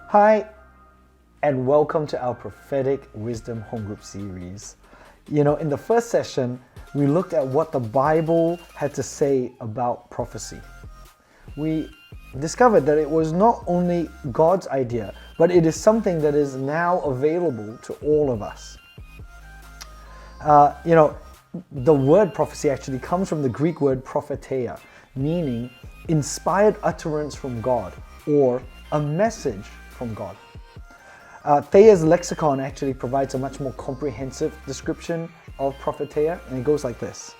Hi, and welcome to our Prophetic Wisdom Home Group series. In the first session, we looked at what the Bible had to say about prophecy. We discovered that it was not only God's idea, but it is something that is now available to all of us. The word prophecy actually comes from the Greek word propheteia, meaning inspired utterance from God or a message from God. Thayer's lexicon actually provides a much more comprehensive description of propheteia, and it goes like this: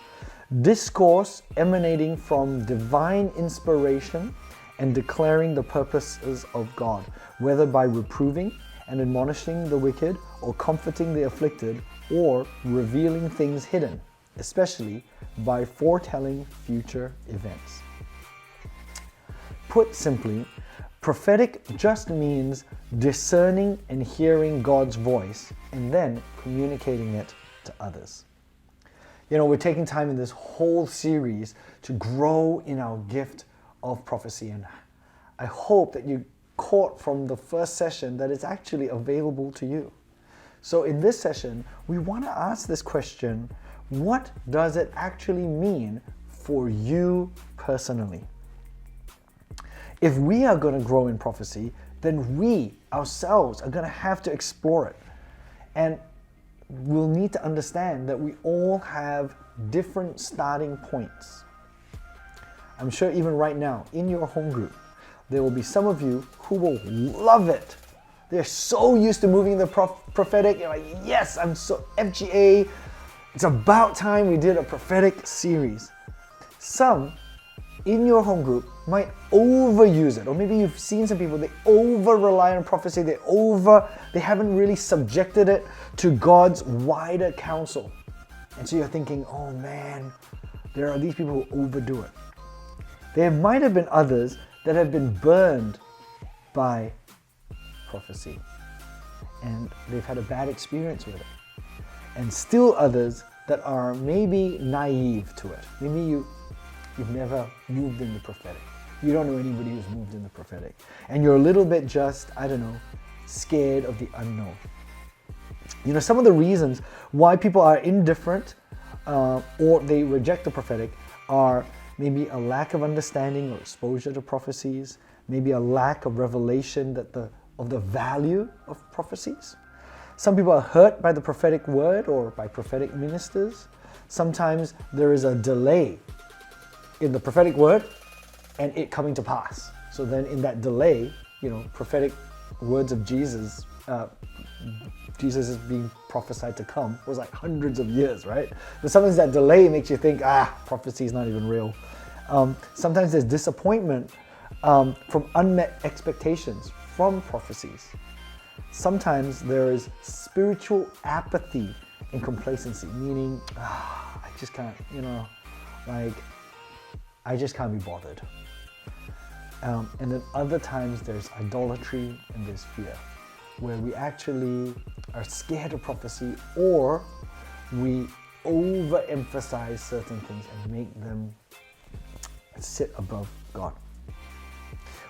discourse emanating from divine inspiration and declaring the purposes of God, whether by reproving and admonishing the wicked, or comforting the afflicted, or revealing things hidden, especially by foretelling future events. Put simply, prophetic just means discerning and hearing God's voice and then communicating it to others. We're taking time in this whole series to grow in our gift of prophecy, and I hope that you caught from the first session that it's actually available to you. So in this session, we want to ask this question: what does it actually mean for you personally? If we are going to grow in prophecy, then we ourselves are going to have to explore it. And we'll need to understand that we all have different starting points. I'm sure even right now, in your home group, there will be some of you who will love it. They're so used to moving in the prophetic. You're like, yes, I'm so FGA. It's about time we did a prophetic series. Some in your home group might overuse it, or maybe you've seen some people, they over rely on prophecy, they haven't really subjected it to God's wider counsel. And so you're thinking, oh man, there are these people who overdo it. There might have been others that have been burned by prophecy and they've had a bad experience with it. And still others that are maybe naive to it. Maybe you've never moved in the prophetic. You don't know anybody who's moved in the prophetic. And you're a little bit just, scared of the unknown. Some of the reasons why people are indifferent or they reject the prophetic are maybe a lack of understanding or exposure to prophecies, maybe a lack of revelation of the value of prophecies. Some people are hurt by the prophetic word or by prophetic ministers. Sometimes there is a delay in the prophetic word and it coming to pass. So then in that delay, prophetic words of Jesus is being prophesied to come was like hundreds of years, right? But sometimes that delay makes you think, prophecy is not even real. Sometimes there's disappointment from unmet expectations from prophecies. Sometimes there is spiritual apathy and complacency, meaning, I just can't, I just can't be bothered. And then other times there's idolatry and there's fear, where we actually are scared of prophecy, or we overemphasize certain things and make them sit above God.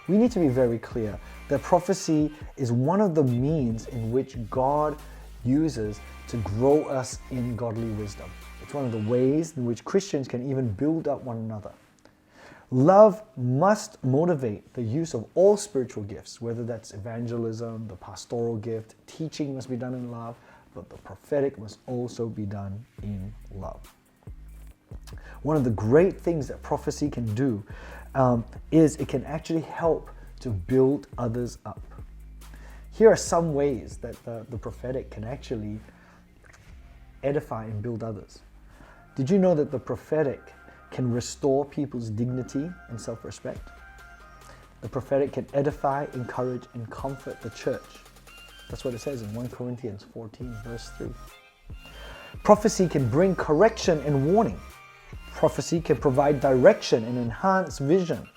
We need to be very clear that prophecy is one of the means in which God uses to grow us in godly wisdom. It's one of the ways in which Christians can even build up one another. Love must motivate the use of all spiritual gifts, whether that's evangelism, the pastoral gift. Teaching must be done in love, but the prophetic must also be done in love. One of the great things that prophecy can do is it can actually help to build others up. Here are some ways that the prophetic can actually edify and build others. Did you know that the prophetic can restore people's dignity and self-respect? The prophetic can edify, encourage, and comfort the church. That's what it says in 1 Corinthians 14, verse 3. Prophecy can bring correction and warning. Prophecy can provide direction and enhance vision.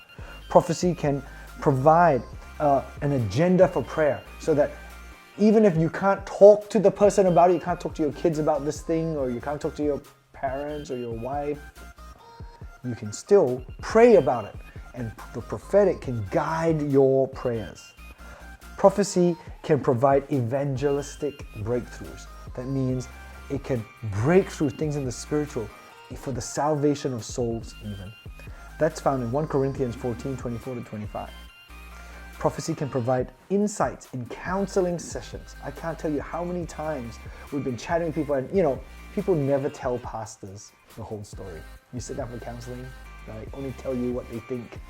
Prophecy can provide an agenda for prayer, so that even if you can't talk to the person about it, you can't talk to your kids about this thing, or you can't talk to your parents or your wife, you can still pray about it, and the prophetic can guide your prayers. Prophecy can provide evangelistic breakthroughs. That means it can break through things in the spiritual for the salvation of souls even. That's found in 1 Corinthians 14, 24-25. Prophecy can provide insights in counseling sessions. I can't tell you how many times we've been chatting with people, and people never tell pastors the whole story. You sit down for counseling, they only tell you what they think,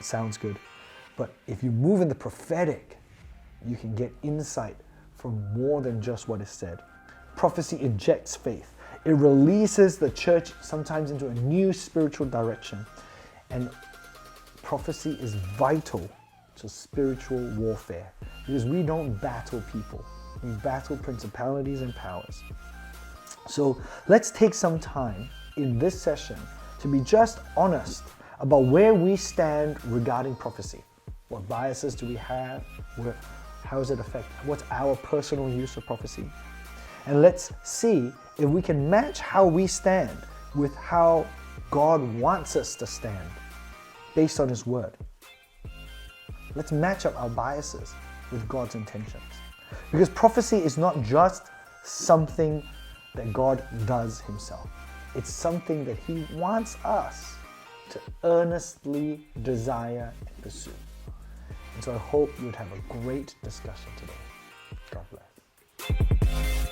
sounds good. But if you move in the prophetic, you can get insight from more than just what is said. Prophecy injects faith. It releases the church sometimes into a new spiritual direction. And prophecy is vital to spiritual warfare because we don't battle people. We battle principalities and powers. So let's take some time in this session to be just honest about where we stand regarding prophecy. What biases do we have? How does it affect? What's our personal use of prophecy? And let's see if we can match how we stand with how God wants us to stand based on His Word. Let's match up our biases with God's intentions. Because prophecy is not just something that God does Himself. It's something that He wants us to earnestly desire and pursue. And so I hope you would have a great discussion today. God bless.